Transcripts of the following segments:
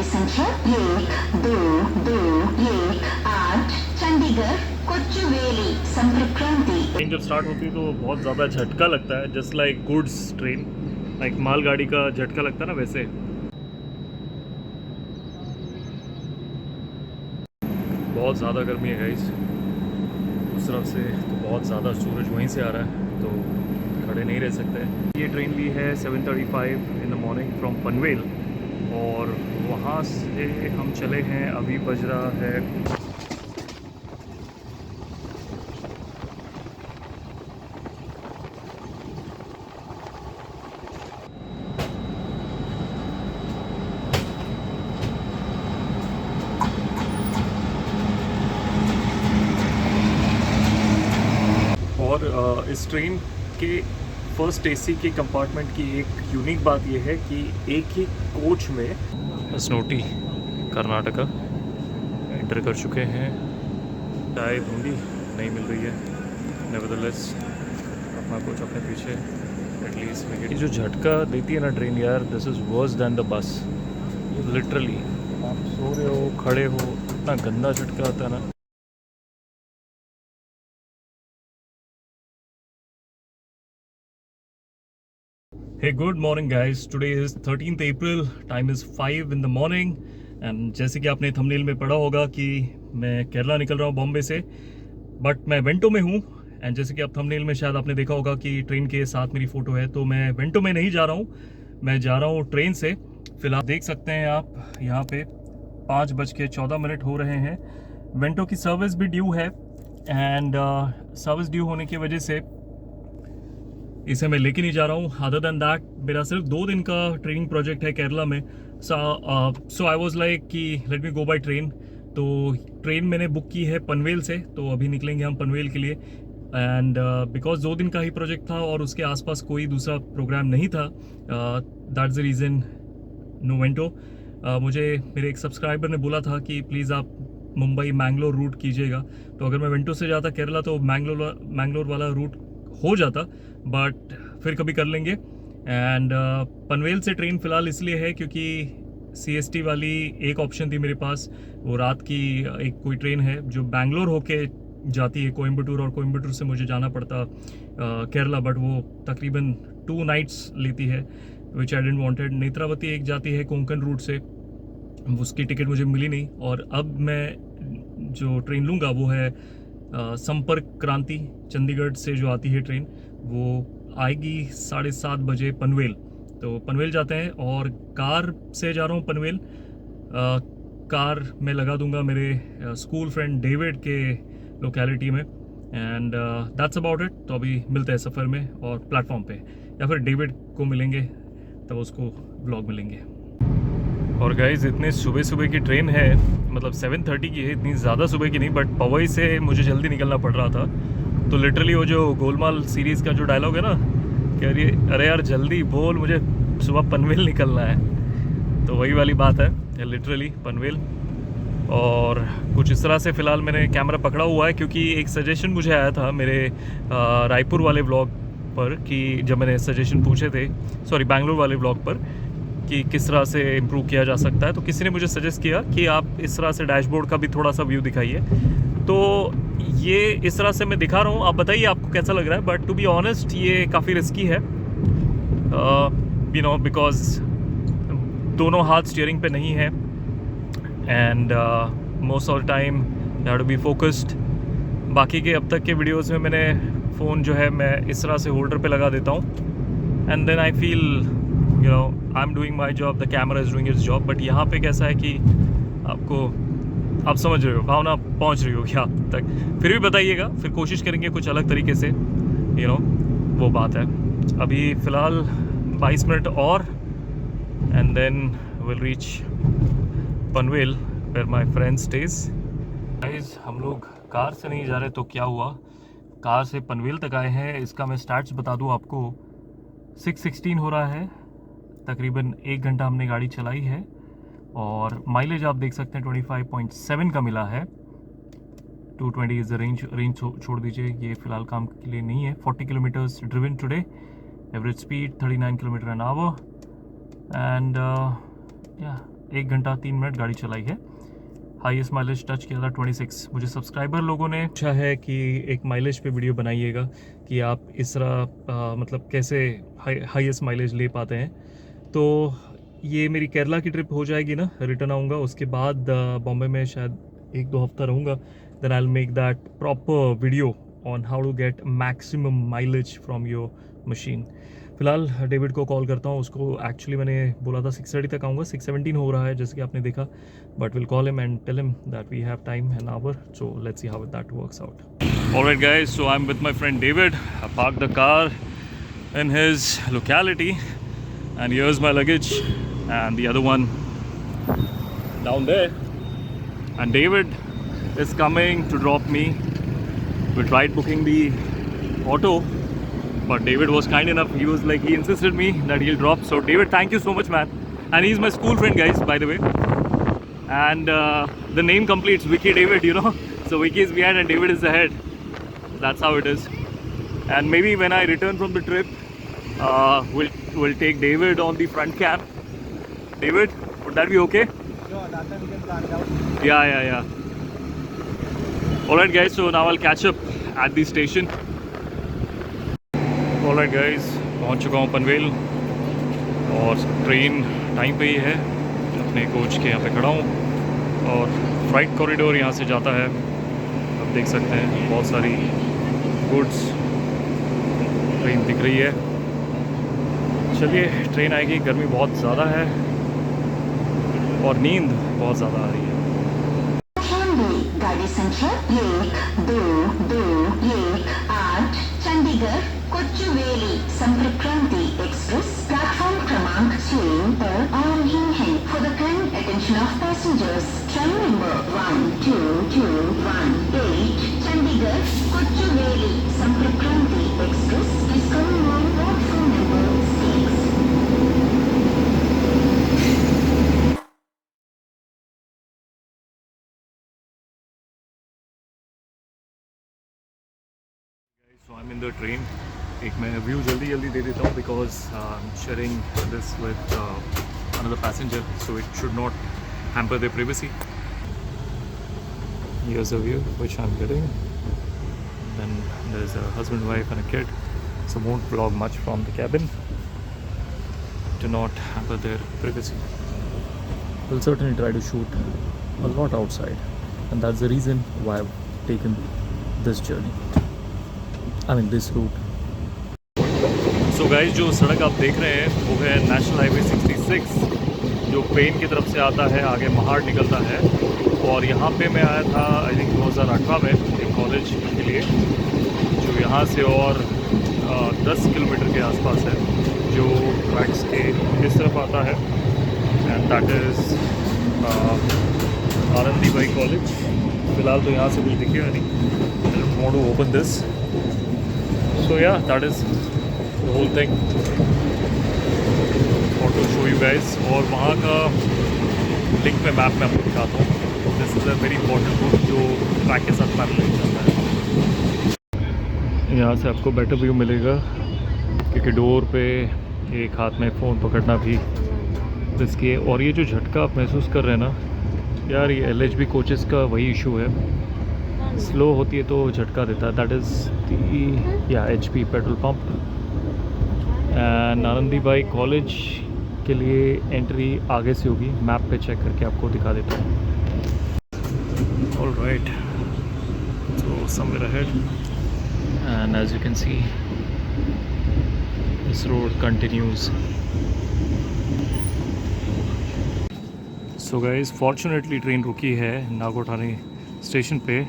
संख्या 1221 चंडीगढ़ कोचुवेली संपर्क क्रांति। ट्रेन जब स्टार्ट होती है तो बहुत ज़्यादा झटका लगता है, just like goods train, like मालगाड़ी का झटका लगता है ना, वैसे। बहुत ज़्यादा गर्मी है गाइस, उस तरफ से तो बहुत ज़्यादा सूरज वहीं से आ रहा है, तो खड़े नहीं रह सकते। ये ट्रेन ली है 7:35 in the morning from Panvel, और वहाँ से हम चले हैं, अभी बज रहा है और इस ट्रेन के फर्स्ट एसी के कंपार्टमेंट की एक यूनिक बात यह है कि एक ही कोच में स्नोटी कर्नाटका एंटर कर चुके हैं। चाय ढूंढी, नहीं मिल रही है, नेवरदलेस अपना कोच अपने पीछे एटलीस्ट। ये जो झटका देती है ना ट्रेन यार, this is verse then the bus. Literally आप सो रहे हो, खड़े हो, इतना गंदा झटका आता है ना। Hey, good morning guys. Today is 13th April. Time is 5 in the morning. And जैसे कि आपने थंबनेल में पढ़ा होगा कि मैं केरला निकल रहा हूँ बॉम्बे से, बट मैं वेंटो में हूँ। एंड जैसे कि आप थंबनेल में शायद आपने देखा होगा कि ट्रेन के साथ मेरी फ़ोटो है, तो मैं वेंटो में नहीं जा रहा हूँ, मैं जा रहा हूँ ट्रेन से। फिलहाल देख सकते हैं आप यहाँ पे 5:14 हो रहे हैं। वेंटो की सर्विस भी ड्यू है, एंड सर्विस ड्यू होने की वजह से इसे मैं लेके नहीं जा रहा हूँ। अदर दैन दैट मेरा सिर्फ 2 दिन का ट्रेनिंग प्रोजेक्ट है केरला में। सो आई वाज लाइक कि let me go by train. तो ट्रेन मैंने बुक की है पनवेल से, तो अभी निकलेंगे हम पनवेल के लिए। एंड बिकॉज 2 दिन का ही प्रोजेक्ट था और उसके आसपास कोई दूसरा प्रोग्राम नहीं था, that's the reason no Vento. मुझे मेरे एक सब्सक्राइबर ने बोला था कि प्लीज़ आप मुंबई मैंगलोर रूट कीजिएगा, तो अगर मैं वेंटो से जाता केरला तो मैंगलोर वाला रूट हो जाता, बट फिर कभी कर लेंगे। एंड पनवेल से ट्रेन फ़िलहाल इसलिए है क्योंकि CST वाली एक ऑप्शन थी मेरे पास, वो रात की एक कोई ट्रेन है जो बैंगलोर होके जाती है कोयम्बटूर, और कोयम्बटूर से मुझे जाना पड़ता केरला, बट वो तकरीबन 2 नाइट्स लेती है, विच आई डेंट वांटेड। नेत्रावती एक जाती है कोंकण रूट से, उसकी टिकट मुझे मिली नहीं, और अब मैं जो ट्रेन लूँगा वो है संपर्क क्रांति, चंडीगढ़ से जो आती है ट्रेन, वो आएगी 7:30 बजे पनवेल। तो पनवेल जाते हैं, और कार से जा रहा हूँ पनवेल। कार मैं लगा दूंगा मेरे स्कूल फ्रेंड डेविड के लोकेलिटी में, एंड दैट्स अबाउट इट। तो अभी मिलते हैं सफ़र में और प्लेटफॉर्म पे, या फिर डेविड को मिलेंगे तब उसको ब्लॉग मिलेंगे। और गाइज इतने सुबह सुबह की ट्रेन है, मतलब 7:30 की है, इतनी ज़्यादा सुबह की नहीं, बट पवई से मुझे जल्दी निकलना पड़ रहा था। तो लिटरली वो जो गोलमाल सीरीज़ का जो डायलॉग है ना, कह रही है अरे यार जल्दी बोल, मुझे सुबह पनवेल निकलना है, तो वही वाली बात है, लिटरली पनवेल। और कुछ इस तरह से फ़िलहाल मैंने कैमरा पकड़ा हुआ है, क्योंकि एक सजेशन मुझे आया था मेरे रायपुर वाले व्लॉग पर, कि जब मैंने सजेशन पूछे थे, सॉरी बैंगलोर वाले व्लॉग पर, कि किस तरह से इम्प्रूव किया जा सकता है, तो किसी ने मुझे सजेस्ट किया कि आप इस तरह से डैशबोर्ड का भी थोड़ा सा व्यू दिखाइए। तो ये इस तरह से मैं दिखा रहा हूँ, आप बताइए आपको कैसा लग रहा है। बट टू बी ऑनेस्ट ये काफ़ी रिस्की है, यू नो, बिकॉज दोनों हाथ स्टीयरिंग पे नहीं है, and most of the time you have to be focused. बाकी के अब तक के वीडियोस में मैंने फ़ोन जो है मैं इस तरह से होल्डर पे लगा देता हूँ, and then I feel you know I am doing my job, the camera is doing its job. But यहाँ पे कैसा है कि आप समझ रहे हो, भावना पहुँच रही हो क्या तक, फिर भी बताइएगा, फिर कोशिश करेंगे कुछ अलग तरीके से, यू नो, वो बात है। अभी फ़िलहाल 22 मिनट और, and then will reach Panvel where my friend stays. Guys हम लोग कार से नहीं जा रहे, तो क्या हुआ, कार से पनवेल तक आए हैं। इसका मैं स्टार्ट्स बता दूं आपको, 6:16 हो रहा है, तकरीबन 1 घंटा हमने गाड़ी चलाई है, और माइलेज आप देख सकते हैं 25.7 का मिला है। 220 इज़ द रेंज छोड़ दीजिए, ये फ़िलहाल काम के लिए नहीं है। 40 kilometres driven today, average speed 39 kilometre an hour, and या 1 घंटा 3 मिनट गाड़ी चलाई है। हाईएस्ट माइलेज टच किया था 26। मुझे सब्सक्राइबर लोगों ने पूछा है कि एक माइलेज पे वीडियो बनाइएगा कि आप इस तरह मतलब कैसे हाईएस्ट माइलेज ले पाते हैं। तो ये मेरी केरला की ट्रिप हो जाएगी ना, रिटर्न आऊँगा, उसके बाद बॉम्बे में शायद 1-2 हफ्ता रहूँगा। Then I will make that proper video on how to get maximum mileage from your machine. फिलहाल डेविड को कॉल करता हूँ। उसको एक्चुअली मैंने बोला था 6:30 तक आऊँगा, 6:17 हो रहा है जैसे कि आपने देखा, but will call him and tell him that we have time an hour, so let's see how that works out. Alright guys, so I am with my friend David. I park the car in his locality, and here's my luggage and the other one down there, and David is coming to drop me. We tried booking the auto, but David was kind enough, he insisted me that he'll drop. So David, thank you so much, man. And he's my school friend, guys, by the way, and the name completes Vicky David, you know. So Vicky is behind and David is ahead. That's how it is. And maybe when I return from the trip, we'll take David on the front cam. David, would that be okay? Sure, that time we can plan it out. Yeah. Alright guys, so now I'll catch up at the station. Alright guys, पहुंच चुका हूँ पनवेल और train time पे ही है। अपने coach के यहाँ पे खड़ा हूँ और फ्राइट कॉरिडोर यहाँ से जाता है। आप देख सकते हैं बहुत सारी गुड्स ट्रेन दिख रही है। चलिए, ट्रेन आएगी। गर्मी बहुत ज़्यादा है और नींद बहुत ज़्यादा आ रही है। गाड़ी संख्या 1221 चंडीगढ़ कोचुवेली संपर्क क्रांति एक्सप्रेस प्लेटफॉर्म क्रमांक 6 पर आ रही है। For the kind attention of passengers, train number 12218 Chandigarh Kochuveli संपर्क क्रांति express is coming on platform number 6। So I'm in the train. एक मैं व्यू जल्दी दे देता हूँ because I'm sharing this with another passenger, so it should not hamper their privacy. Here's a view which I'm getting. Then there's a husband, wife and a kid, so won't vlog much from the cabin to not hamper their privacy. We'll certainly try to shoot a lot outside, and that's the reason why I've taken this journey. I mean this route. So guys, जो सड़क आप देख रहे हैं वो है national highway 66 जो pen की तरफ से आता है, आगे महाड़ निकलता है। और यहाँ पे मैं आया था आई थिंक 2018 में एक कॉलेज के लिए, जो यहाँ से और 10 किलोमीटर के आसपास है, जो ट्रैक्स के इस तरफ आता है, and that is Anandi Bai college. फिलहाल तो यहाँ से कुछ दिखेगा नहीं। I don't want to open this. So yeah, that is the whole thing. Want to show you guys. और वहाँ का लिंक में मैप में आपको दिखाता हूँ। This is a very important route जो ट्रैक के साथ पैरेलल चलता है। यहाँ से आपको बेटर व्यू मिलेगा क्योंकि डोर पे एक हाथ में फ़ोन पकड़ना भी रिस्की है। और ये जो झटका आप महसूस कर रहे हैं ना यार, ये LHB कोचेस का वही इशू है। स्लो होती है तो झटका देता है। That is the HP petrol pump. And Anandi Bai college के लिए एंट्री आगे से होगी। मैप पे चेक करके आपको दिखा देता हूँ। Alright, so somewhere ahead and as you can see this road continues. So guys, fortunately train रुकी है नागोठाणे स्टेशन पे।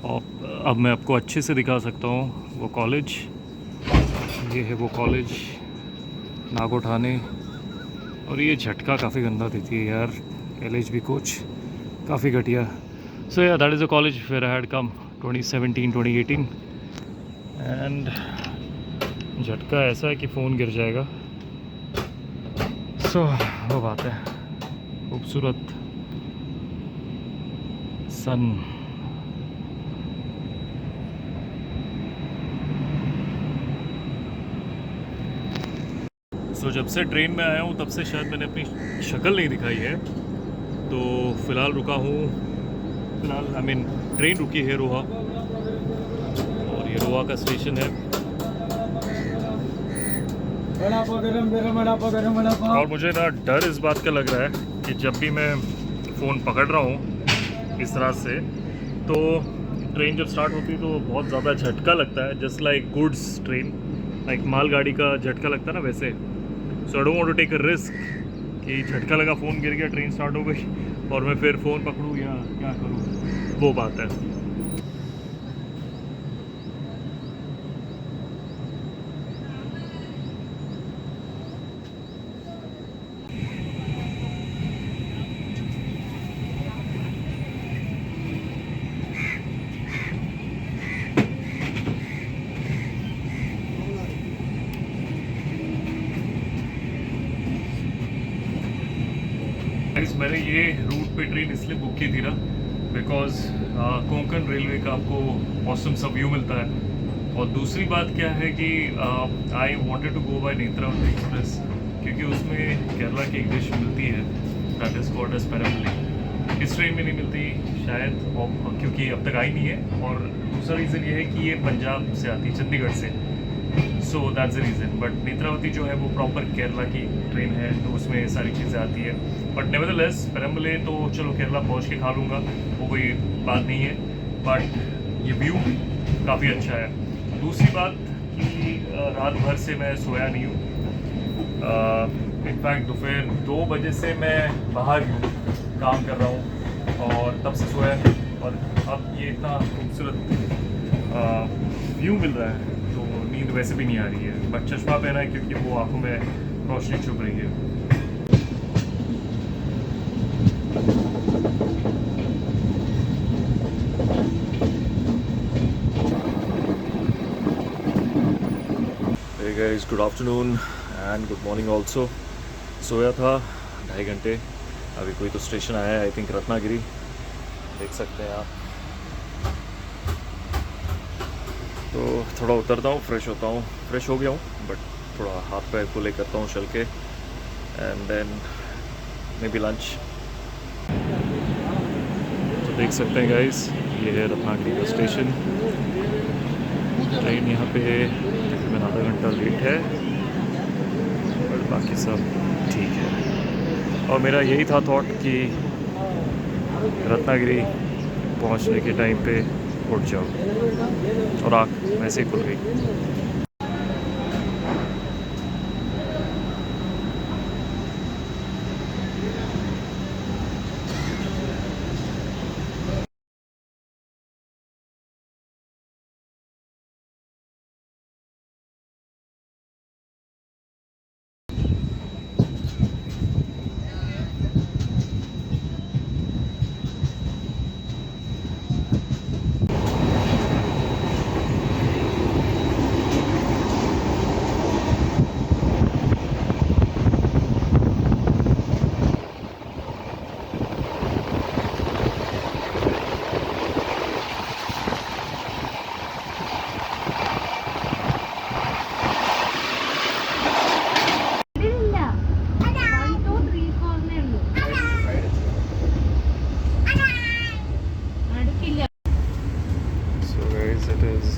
और अब मैं आपको अच्छे से दिखा सकता हूँ वो कॉलेज। ये है वो कॉलेज नागोठाणे। और ये झटका काफ़ी गंदा देती है यार LHB कोच, काफ़ी घटिया। So yeah that is a college where I had come 2017-2018 and झटका ऐसा है कि फ़ोन गिर जाएगा। सो वो बात है। खूबसूरत सन। सो जब से ट्रेन में आया हूँ तब से शायद मैंने अपनी शक्ल नहीं दिखाई है। फ़िलहाल रुका हूँ, फ़िलहाल आई मीन ट्रेन रुकी है रोहा, और ये रोहा का स्टेशन है। और मुझे ना डर इस बात का लग रहा है कि जब भी मैं फ़ोन पकड़ रहा हूँ इस तरह से, तो ट्रेन जब स्टार्ट होती है तो बहुत ज़्यादा झटका लगता है, just like goods train, like मालगाड़ी का झटका लगता है ना वैसे। So I don't want to take a risk कि झटका लगा, फ़ोन गिर गया, ट्रेन स्टार्ट हो गई और मैं फिर फ़ोन पकड़ूँ या क्या करूँ, वो बात है। मैंने ये रूट पे ट्रेन इसलिए बुक की थी ना, बिकॉज कोंकण रेलवे का आपको ऑसम सा व्यू मिलता है। और दूसरी बात क्या है कि I wanted to go by Netravati express, क्योंकि उसमें केरला की एक डिश मिलती है, दैट इज़ कॉल्ड एज पेरम्बले। इस ट्रेन में नहीं मिलती शायद, और क्योंकि अब तक आई नहीं है। और दूसरा रीज़न ये है कि ये पंजाब से आती है, चंडीगढ़ से, so that's the reason. But Netravati जो है वो प्रॉपर केरला की ट्रेन है, तो उसमें सारी चीज़ें आती है। बट नेवरदलेस पेरम्बले तो चलो केरला पहुंच के खा लूँगा, वो कोई बात नहीं है, बट ये व्यू काफ़ी अच्छा है। दूसरी बात कि रात भर से मैं सोया नहीं हूँ, इनफैक्ट दोपहर 2 बजे से मैं बाहर ही हूँ, काम कर रहा हूँ, और तब से सोया नहीं। और अब ये इतना खूबसूरत व्यू मिल रहा है तो नींद वैसे भी नहीं आ रही है, बट चश्मा पहना है क्योंकि वो आंखों में रोशनी चुभ रही है। Hey guys, good afternoon and good morning also. सोया था 2.5 घंटे, अभी कोई तो स्टेशन आया है, आई थिंक रत्नागिरी, देख सकते हैं आप। तो थोड़ा उतरता हूँ, फ्रेश होता हूँ, फ्रेश हो गया हूँ, बट थोड़ा हाथ पैर को ले करता हूँ चल के, and then maybe lunch. तो देख सकते हैं गाइस, ये है रत्नागिरी का स्टेशन। ट्रेन यहाँ पे तकरीबन आधा घंटा लेट है, बट बाकी सब ठीक है। और मेरा यही था थॉट कि रत्नागिरी पहुँचने के टाइम पे उठ जाओ, और आँख वैसे ही खुल गई। It is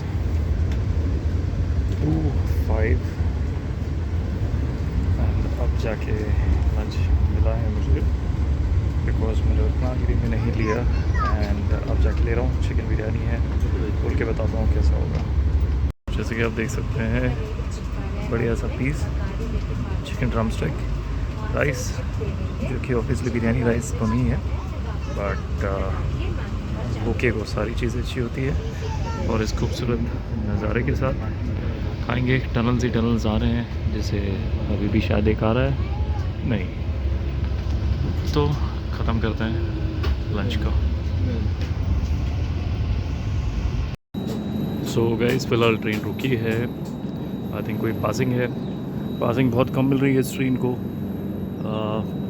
2:05 एंड अब जाके लंच मिला है मुझे, बिकॉज मैंने रत्नागिरी में नहीं लिया, एंड अब जाके ले रहा हूँ। चिकन बिरयानी है, खोल के बताता हूँ कैसा होगा। जैसे कि आप देख सकते हैं, बढ़िया सा piece chicken drumstick, rice, जो कि ऑब्वियसली बिरयानी राइस तो नहीं है, बट भूखे को सारी चीज़ें अच्छी होती है। और इस खूबसूरत नज़ारे के साथ खाएंगे। टनल्स ही टनल्स आ रहे हैं, जैसे अभी भी शायद एक आ रहा है, नहीं तो ख़त्म करते हैं लंच को। सो गाइस, फ़िलहाल ट्रेन रुकी है, आई थिंक कोई पासिंग है। पासिंग बहुत कम मिल रही है इस ट्रेन को,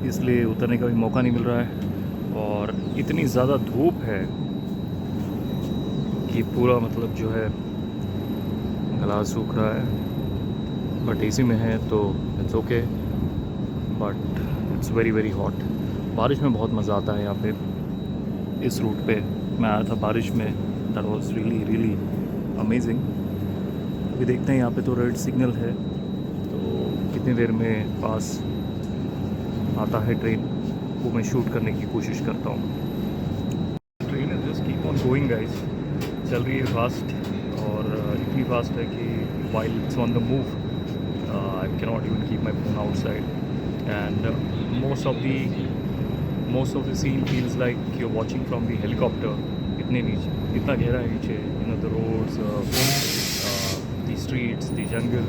इसलिए उतरने का भी मौका नहीं मिल रहा है। और इतनी ज़्यादा धूप है कि पूरा मतलब जो है गला सूख रहा है, बट एसी में है तो it's okay, but it's very very hot. बारिश में बहुत मज़ा आता है यहाँ पे। इस रूट पे मैं आया था बारिश में, that was really really amazing. अभी देखते हैं यहाँ पे तो रेड सिग्नल है, तो कितनी देर में पास आता है ट्रेन, वो मैं शूट करने की कोशिश करता हूँ। Train is just keep on going guys, चल रही है फास्ट, और इतनी फास्ट है कि while it's on the move I can not even keep my phone outside, and most of the scene feels like you're watching from the helicopter. इतने नीचे, इतना गहरा है नीचे, the roads, the streets, the jungle.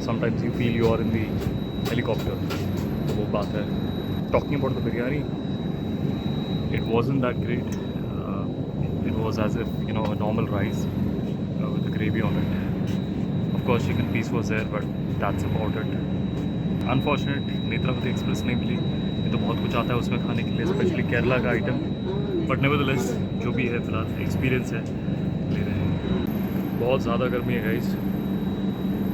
Sometimes you feel you are in the helicopter. तो वो बात है. Talking about the biryani, it wasn't that great. It was as if a normal rice with the gravy on it. Of course, chicken piece was there, but that's about it. Unfortunate, Netravati express नहीं मिली। ये तो बहुत कुछ आता है उसमें खाने के लिए, स्पेशली केरला का आइटम, बट नेवरदलेस जो भी है फिलहाल एक्सपीरियंस है, ले रहे हैं। बहुत ज़्यादा गर्मी है गाइस,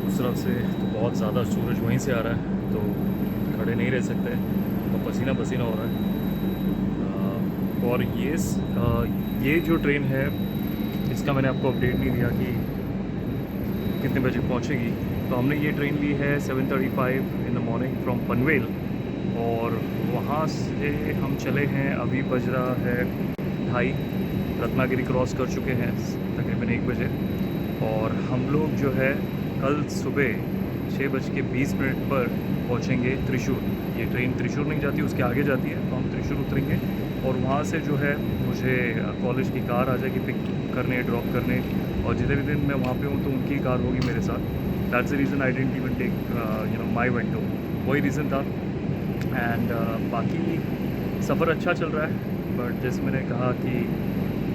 उस तरफ से तो बहुत ज़्यादा सूरज वहीं से आ रहा है, तो खड़े नहीं रह सकते, तो पसीना पसीना हो रहा है। और ये जो ट्रेन है इसका मैंने आपको अपडेट नहीं दिया कि कितने बजे पहुंचेगी। तो हमने ये ट्रेन ली है 7:35 in the morning from Panvel, और वहाँ से हम चले हैं, अभी बज रहा है 2:30, रत्नागिरी क्रॉस कर चुके हैं तकरीबन 1 बजे, और हम लोग जो है कल सुबह 6:20 पर पहुँचेंगे त्रिशूर। ये ट्रेन त्रिशूर नहीं जाती, उसके आगे जाती है, तो हम त्रिशूर उतरेंगे, और वहाँ से जो है मुझे कॉलेज की कार आ जाएगी पिक करने, ड्रॉप करने, और जितने भी दिन मैं वहाँ पे हूँ तो उनकी कार होगी मेरे साथ। That's the reason I didn't even take my Vento, वही रीज़न था। एंड बाकी सफ़र अच्छा चल रहा है, बट जैसे मैंने कहा कि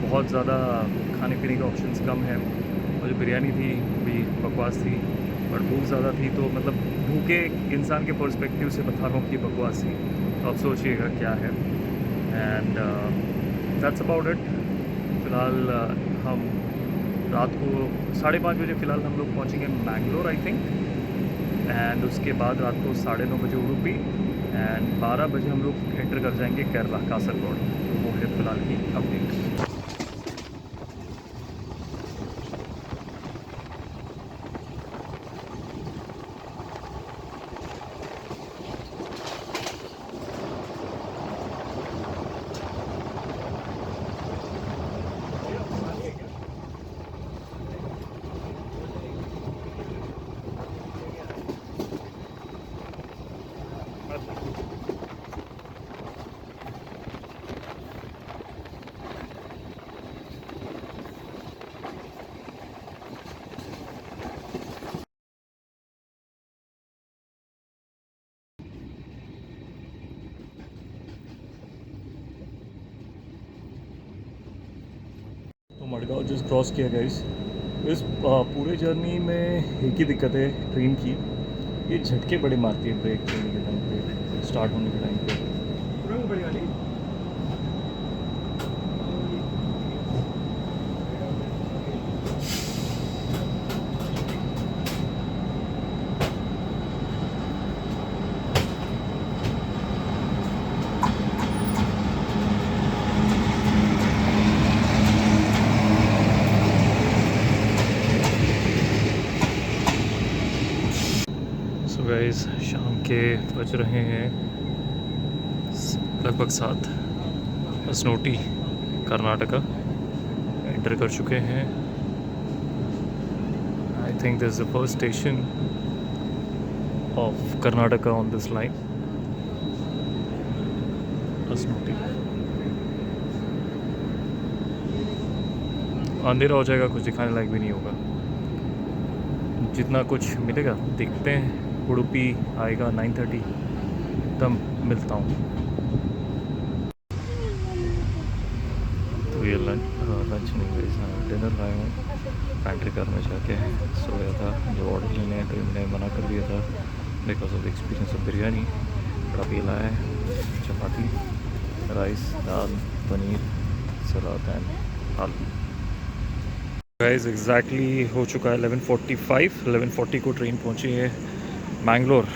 बहुत ज़्यादा खाने पीने के ऑप्शंस कम हैं, और जो बिरयानी थी भी बकवास थी, बट भूख ज़्यादा थी, तो मतलब भूखे इंसान के पर्सपेक्टिव से बता रहा हूँ कि बकवास थी, तो अब सोचिएगा क्या है। And that's about it. फ़िलहाल हम रात को 5:30 बजे फ़िलहाल हम लोग पहुँचेंगे मैंगलोर आई थिंक, एंड उसके बाद रात को 9:30 बजे उडुपी, एंड 12 बजे हम लोग एंटर कर जाएंगे केरला कासरगोड। तो वो है फ़िलहाल की अपडेट। तो मडगांव जस्ट क्रॉस किया गाइस। इस पूरे जर्नी में एक ही दिक्कत है ट्रेन की, ये झटके बड़े मारती है ब्रेक चलने के टाइम पे, स्टार्ट होने के टाइम पे। गाइस शाम के बज रहे हैं लगभग 7। स्नोटी कर्नाटका एंटर कर चुके हैं। I think this is the first station of Karnataka on this line, स्नोटी। अंधेरा हो जाएगा, कुछ दिखाने लायक भी नहीं होगा, जितना कुछ मिलेगा देखते हैं। उडुपी आएगा 9:30, तब मिलता हूँ। तो ये लंच नहीं गई, डिनर लाया हूँ, पैंट्री कार में जाके सोया था। जो ऑर्डर लेने तो मैंने मना कर दिया था because of experience of biryani. बड़ा भी लाया है, chapati, rice, dal, paneer, salad and aloo. Guys exactly हो चुका है 11:45, 11:40 को ट्रेन पहुंची है मैंगलोर,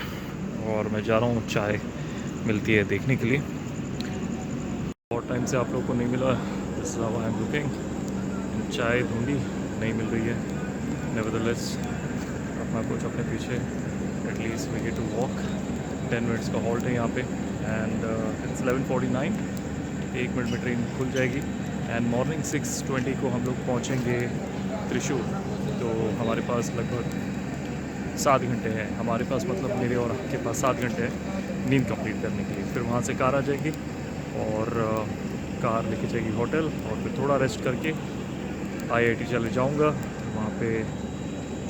और मैं जा रहा हूँ चाय मिलती है देखने के लिए। टाइम से आप लोगों को नहीं मिला, this is how I am looking. चाय ढूंढी, नहीं मिल रही है। नेवरदलेस अपना कुछ अपने पीछे, at least we get to walk. 10 minutes का हॉल्ट है यहाँ पे एंड इट्स 11:49। 1 मिनट में ट्रेन खुल जाएगी एंड मॉर्निंग 6:20 को हम लोग पहुँचेंगे त्रिशूर। तो हमारे पास लगभग 7 घंटे हैं। हमारे पास मतलब मेरे और आपके पास 7 घंटे हैं नींद कंप्लीट करने के लिए। फिर वहाँ से कार आ जाएगी और कार लेके जाएगी होटल और फिर थोड़ा रेस्ट करके IIT चले जाऊँगा। वहाँ पे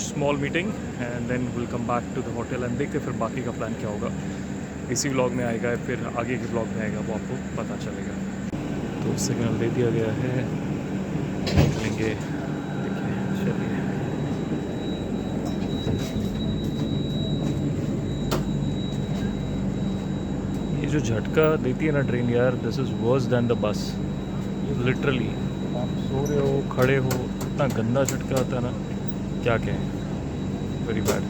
small meeting and then will come back to the hotel and देखते फिर बाकी का प्लान क्या होगा। इसी व्लॉग में आएगा, फिर आगे के व्लॉग में आएगा, वो आपको पता चलेगा। तो सिग्नल दे दिया गया है, निकलेंगे। देखिए चलिए। ये जो झटका देती है ना ट्रेन यार, this is verse then the bus. Literally आप सो रहे हो, खड़े हो, इतना गंदा झटका आता है ना, क्या कहें, वेरी बैड।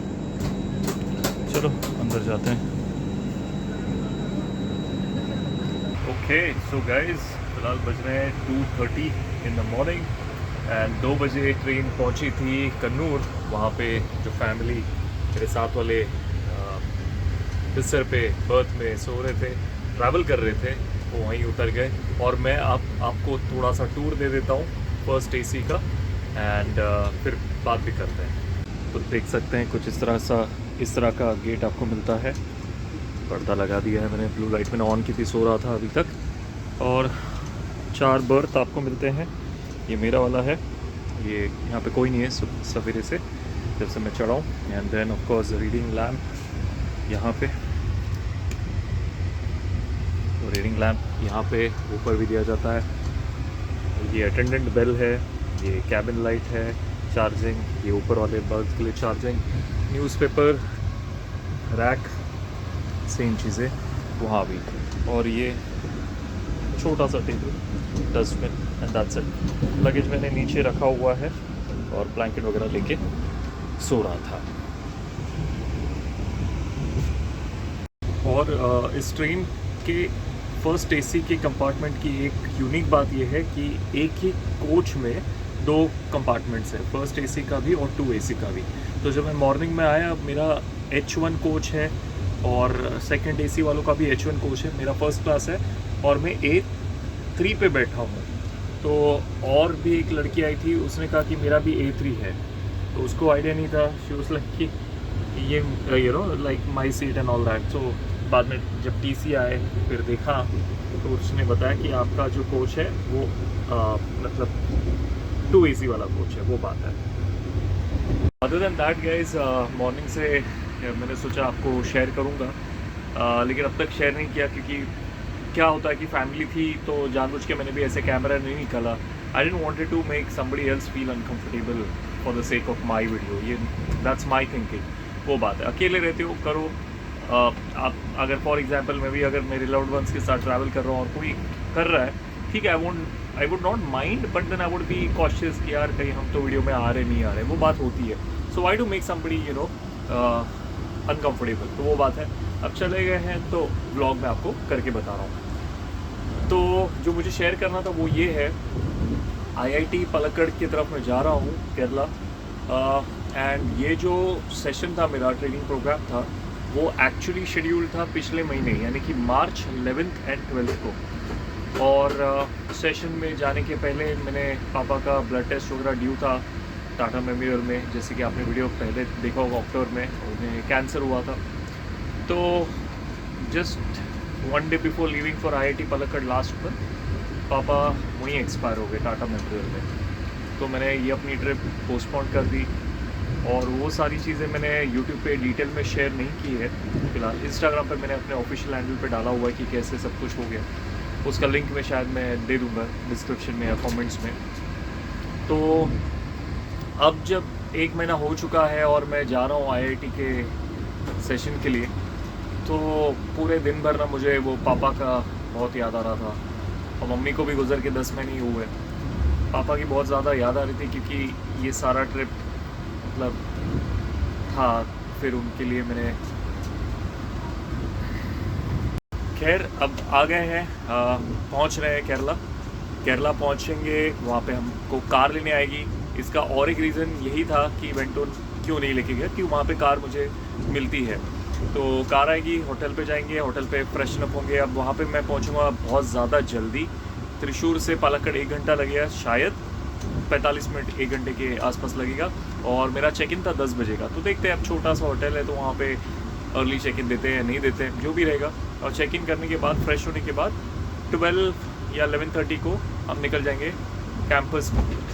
चलो अंदर जाते हैं। ओके सो गाइस, फिलहाल बज रहे हैं 2:30 इन द मॉर्निंग एंड 2 बजे ट्रेन पहुंची थी कन्नूर। वहाँ पे जो फैमिली मेरे साथ वाले बिस्तर पे बर्थ में सो रहे थे, ट्रैवल कर रहे थे, वो वहीं उतर गए। और मैं आपको थोड़ा सा टूर दे देता हूँ फर्स्ट AC का एंड फिर बात भी करते हैं। तो देख सकते हैं कुछ इस तरह का गेट आपको मिलता है। पर्दा लगा दिया है मैंने, ब्लू लाइट मैंने ऑन की थी, सो रहा था अभी तक। और 4 बर्थ आपको मिलते हैं। ये मेरा वाला है, ये यहाँ पे कोई नहीं है सवेरे से जब से मैं चढ़ा हूँ। And then of course reading lamp यहाँ पे, तो रीडिंग लैम्प यहाँ पे ऊपर भी दिया जाता है। ये अटेंडेंट बेल है, ये कैबिन लाइट है, चार्जिंग, ये ऊपर वाले बल्ब के लिए चार्जिंग, न्यूज़पेपर रैक, सेम चीज़ें वहाँ भी। और ये छोटा सा table, dustbin and that's it. Luggage मैंने नीचे रखा हुआ है और ब्लैंकेट वगैरह लेके सो रहा था। और इस ट्रेन के फर्स्ट AC के कंपार्टमेंट की एक यूनिक बात यह है कि एक ही कोच में 2 कंपार्टमेंट्स हैं, फर्स्ट AC का भी और 2 AC का भी। तो जब मैं मॉर्निंग में आया, मेरा H1 कोच है और सेकंड AC वालों का भी H1 कोच है। मेरा फर्स्ट क्लास है और मैं A3 पे बैठा हूँ। तो और भी एक लड़की आई थी, उसने कहा कि मेरा भी A3 है, तो उसको आइडिया नहीं था। शी वाज लाइक कि ये you know like my seat and all that. तो बाद में जब TC आए फिर देखा तो उसने बताया कि आपका जो कोच है वो मतलब 2 AC वाला कोच है, वो बात है। Other than that guys, morning से मैंने सोचा आपको शेयर करूँगा, लेकिन अब तक शेयर नहीं किया क्योंकि क्या होता है कि फैमिली थी तो जानबूझ के मैंने भी ऐसे कैमरा नहीं निकाला। I didn't wanted to make somebody else feel uncomfortable for the sake of my video. Yeah that's my thinking, वो बात है। अकेले रहते हो करो, आप अगर फॉर एग्जांपल मैं भी अगर मेरे लव्ड वंस के साथ ट्रैवल कर रहा हूँ और कोई कर रहा है, ठीक है, I would not mind, but then I would be cautious कि यार कहीं हम तो वीडियो में आ रहे नहीं आ रहे, वो बात होती है। So I do make somebody you know uncomfortable, तो वो बात है। अब चले गए हैं तो व्लॉग में आपको करके बता रहा हूँ। तो जो मुझे शेयर करना था वो ये है, IIT पलक्कड़ की तरफ मैं जा रहा हूँ, केरला। एंड ये जो सेशन था मेरा, ट्रेनिंग प्रोग्राम था, वो एक्चुअली शेड्यूल था पिछले महीने, यानी कि मार्च 11th एंड 12th को। और सेशन में जाने के पहले मैंने पापा का ब्लड टेस्ट वगैरह ड्यू था टाटा मेमोरियल में, जैसे कि आपने वीडियो पहले देखा होगा, अक्टूबर में उन्हें कैंसर हुआ था। तो just 1 day before leaving for IIT Palakkad last month, पापा वहीं एक्सपायर हो गए टाटा मेमोरियल में। तो मैंने ये अपनी ट्रिप पोस्टपोन कर दी और वो सारी चीज़ें मैंने YouTube पे डिटेल में शेयर नहीं की है फिलहाल। इंस्टाग्राम पर मैंने अपने ऑफिशियल हैंडल पे डाला हुआ है कि कैसे सब कुछ हो गया, उसका लिंक मैं शायद मैं दे दूँगा डिस्क्रिप्शन में या कमेंट्स में। तो अब जब 1 महीना हो चुका है और मैं जा रहा हूँ IIT के सेशन के लिए, तो पूरे दिन भर ना मुझे वो पापा का बहुत याद आ रहा था और मम्मी को भी गुजर के 10 महीने ही हुए। पापा की बहुत ज़्यादा याद आ रही थी क्योंकि ये सारा ट्रिप मतलब था, फिर उनके लिए मैंने खैर अब आ गए हैं, पहुंच रहे हैं केरला। केरला पहुंचेंगे, वहाँ पे हमको कार लेने आएगी। इसका और एक रीज़न यही था कि वेंटोन क्यों नहीं लेके गया, कि वहाँ पे कार मुझे मिलती है। तो कार आएगी, होटल पे जाएंगे, होटल पे फ्रेशन अप होंगे। अब वहाँ पे मैं पहुँचूँगा बहुत ज़्यादा जल्दी। त्रिशूर से पालक्कड़ 1 घंटा लगेगा, शायद 45 मिनट 1 घंटे के आसपास लगेगा। और मेरा चेक इन था 10 बजे का। तो देखते हैं, अब छोटा सा होटल है तो वहाँ पे अर्ली चेक इन देते हैं नहीं देते हैं, जो भी रहेगा। और चेक इन करने के बाद, फ्रेश होने के बाद 12 या 11:30 को हम निकल जाएंगे कैंपस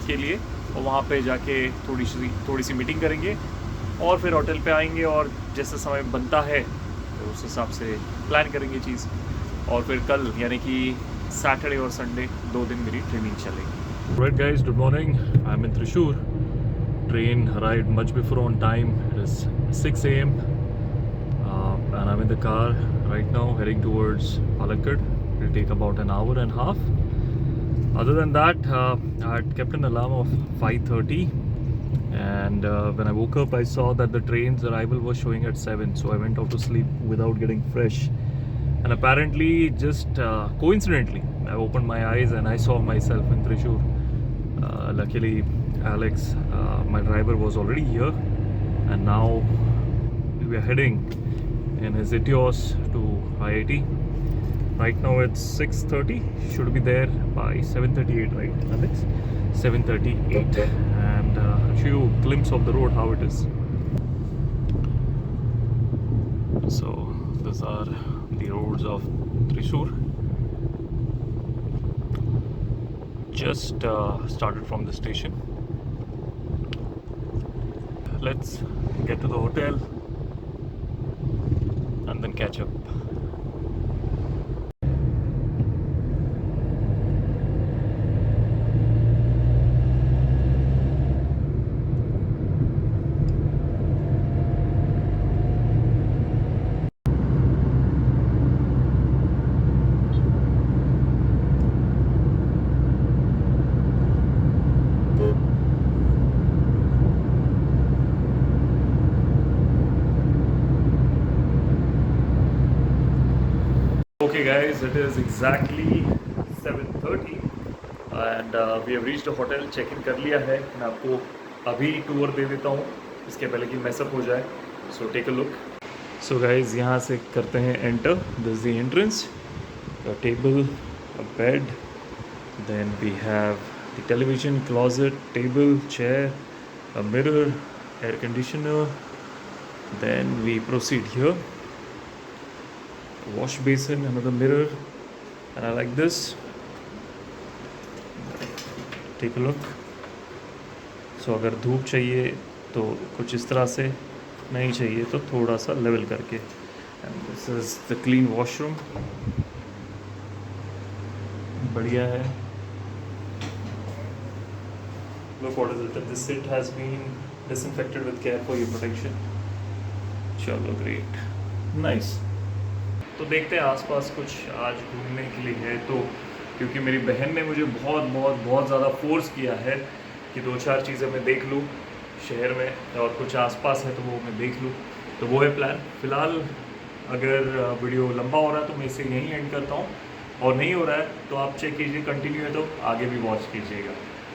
के लिए। और वहाँ पे जाके थोड़ी सी मीटिंग करेंगे और फिर होटल पे आएंगे और जैसा समय बनता है तो उस हिसाब से प्लान करेंगे चीज़। और फिर कल यानी कि सैटरडे और संडे 2 दिन मेरी ट्रेनिंग चलेगी। Right guys, good morning. I'm in Thrissur. Train arrived much before on time. It is 6 a.m. And I'm in the car right now heading towards Palakkad. It will take about an hour and a half. Other than that, I had kept an alarm of 5:30, and when I woke up I saw that the train's arrival was showing at 7, so I went out to sleep without getting fresh. And apparently, just coincidentally, I opened my eyes and I saw myself in Thrissur. Luckily, Alex, my driver, was already here, and now we are heading in his Etios to IIT. Right now it's 6:30. Should be there by 7:38, right, Alex? 7:38, and I'll show you a glimpse of the road how it is. So these are the roads of Thrissur. Just started from the station. Let's get to the hotel and then catch up. Okay guys, it is exactly 7:30 and we have reached the hotel. Check in कर लिया है। मैं आपको अभी tour दे देता हूँ इसके पहले कि मैसअप हो जाए। So take a look. So guys, यहाँ से करते हैं enter. This is the entrance, a table, a bed, then we have the television, closet, table, chair, a mirror, air conditioner. Then we proceed here, wash basin, another mirror, and I like this. Take a look. So अगर धूप चाहिए तो कुछ इस तरह से, नहीं चाहिए तो थोड़ा सा लेवल करके। And this is the clean washroom. बढ़िया है। Look what is it? This seat has been disinfected with care for your protection. चलो great, nice. तो देखते हैं आसपास कुछ आज घूमने के लिए है तो, क्योंकि मेरी बहन ने मुझे बहुत ज़्यादा फोर्स किया है कि 2-4 चीज़ें मैं देख लूँ शहर में और कुछ आसपास है तो वो मैं देख लूँ। तो वो है प्लान। फ़िलहाल अगर वीडियो लंबा हो रहा है तो मैं इसे यहीं एंड करता हूँ, और नहीं हो रहा है तो आप चेक कीजिए, कंटिन्यू है तो आगे भी वॉच कीजिएगा।